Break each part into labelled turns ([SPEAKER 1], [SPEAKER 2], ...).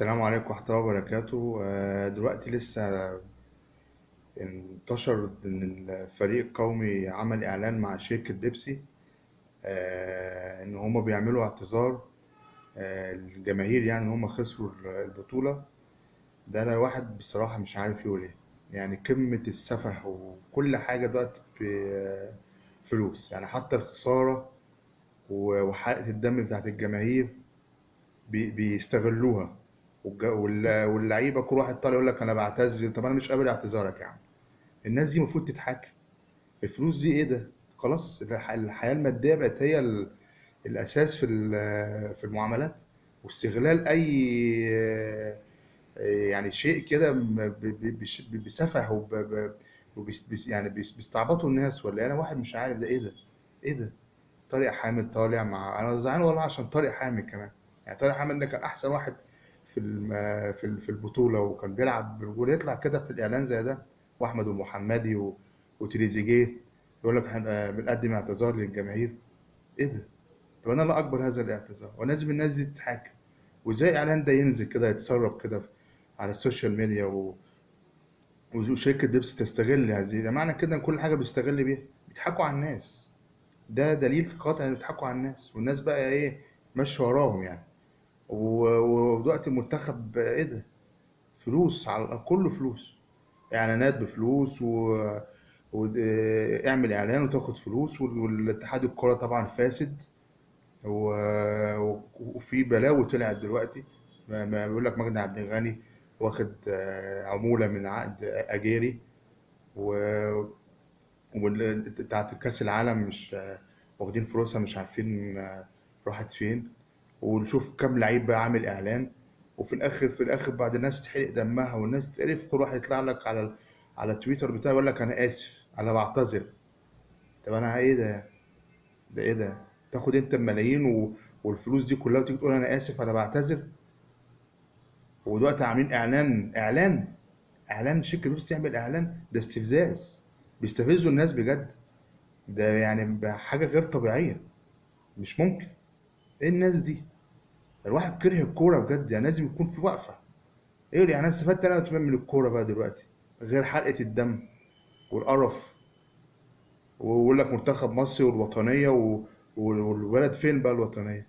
[SPEAKER 1] السلام عليكم ورحمة الله وبركاته. دلوقتي لسه انتشر إن الفريق القومي عمل إعلان مع شركة بيبسي، إن هما بيعملوا اعتذار للجماهير، يعني إن هما خسروا البطولة. ده أنا واحد بصراحة مش عارف يقول إيه. يعني قمة السفه، وكل حاجة دلوقتي فلوس. يعني حتى الخسارة وحرقة الدم بتاعت الجماهير بيستغلوها. واللعيبه كل واحد طالع يقول لك انا بعتذر. طب انا مش قابل اعتذارك يا عم. الناس دي المفروض تتحاكم. الفلوس دي ايه ده؟ خلاص الحياه الماديه بقت هي الاساس في المعاملات، واستغلال يعني شيء كده بسفه يعني بيستعبطوا الناس. ولا انا واحد مش عارف ده ايه ده؟ ايه ده؟ طارق حامد طالع انا زعلان والله عشان طارق حامد كمان. يعني طارق حامد ده كان احسن واحد في البطوله، وكان بيلعب بالجول. يطلع كده في الاعلان زي ده، واحمد المحمدي وتريزيجيه يقول لك احنا بنقدم اعتذار للجماهير. ايه ده؟ طب انا لا اقبل هذا الاعتذار، ولازم الناس دي تتحاكم. وازاي الاعلان ده ينزل كده يتسرب كده على السوشيال ميديا وشركه بيبسي تستغل هذه؟ ده معنى كده ان كل حاجه بيستغل بيها بيضحكوا على الناس. ده دليل قاطع ان بيضحكوا على الناس، والناس بقى ايه؟ ماشيه وراهم يعني. ودلوقتي المنتخب ايه ده؟ فلوس، على كله فلوس. اعلانات بفلوس اعمل اعلان وتاخد فلوس. والاتحاد الكرة طبعا فاسد. وفي بلاوي طلعت دلوقتي. ما بيقول لك مجدي عبد الغني واخد عمولة من عقد اجاري. و بتاعت كأس العالم مش واخدين فلوسها، مش عارفين راحت فين. ونشوف كام لعيب بقى عامل اعلان، وفي الاخر بعد الناس تحرق دمها والناس تقرف، كل واحد يطلع لك على التويتر بتاعه يقول لك انا اسف انا بعتذر. طب انا ايه ده؟ ده ايه ده؟ تاخد انت الملايين والفلوس دي كلها وتيجي تقول انا اسف انا بعتذر؟ ودلوقتي عاملين اعلان شركه بيبسي تعمل اعلان؟ ده استفزاز. بيستفزوا الناس بجد. ده يعني حاجه غير طبيعيه. مش ممكن. ايه الناس دي؟ الواحد كره الكوره بجد. يعني لازم يكون في وقفه. ايه يعني انا استفدت انا كمان من الكوره بقى دلوقتي، غير حلقه الدم والقرف؟ ويقول لك منتخب مصر والوطنيه والولد فين بقى الوطنيه؟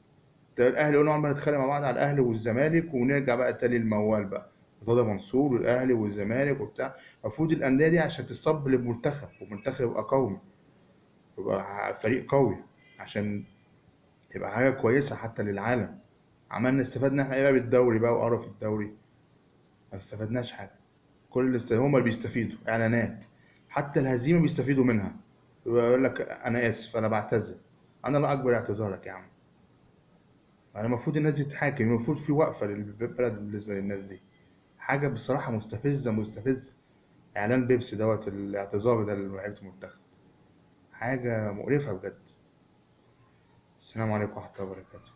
[SPEAKER 1] ده الاهلي يقولوا عمال نتخانق مع بعض على الاهلي والزمالك، ونرجع بقى تاني الموال بقى مرتضى منصور والاهلي والزمالك وبتاع. المفروض الانديه دي عشان تصب للمنتخب، والمنتخب يبقى قوي، يبقى فريق قوي، عشان يبقى حاجه كويسه حتى للعالم. عملنا استفدنا احنا ايه بقى بالدوري بقى وقرف الدوري؟ ما استفدناش حاجه. كل هم اللي بيستفيدوا اعلانات. حتى الهزيمه بيستفيدوا منها. يقول لك انا اسف انا بعتذر. انا لا اقبل اعتذارك يا عم. انا المفروض الناس دي تتحاكم، المفروض في وقفه للبلد بالنسبه للناس دي. حاجه بصراحه مستفزه. اعلان بيبسي دوت الاعتذار ده للعيبه المنتخب، حاجه مقرفه بجد. السلام عليكم ورحمه الله وبركاته.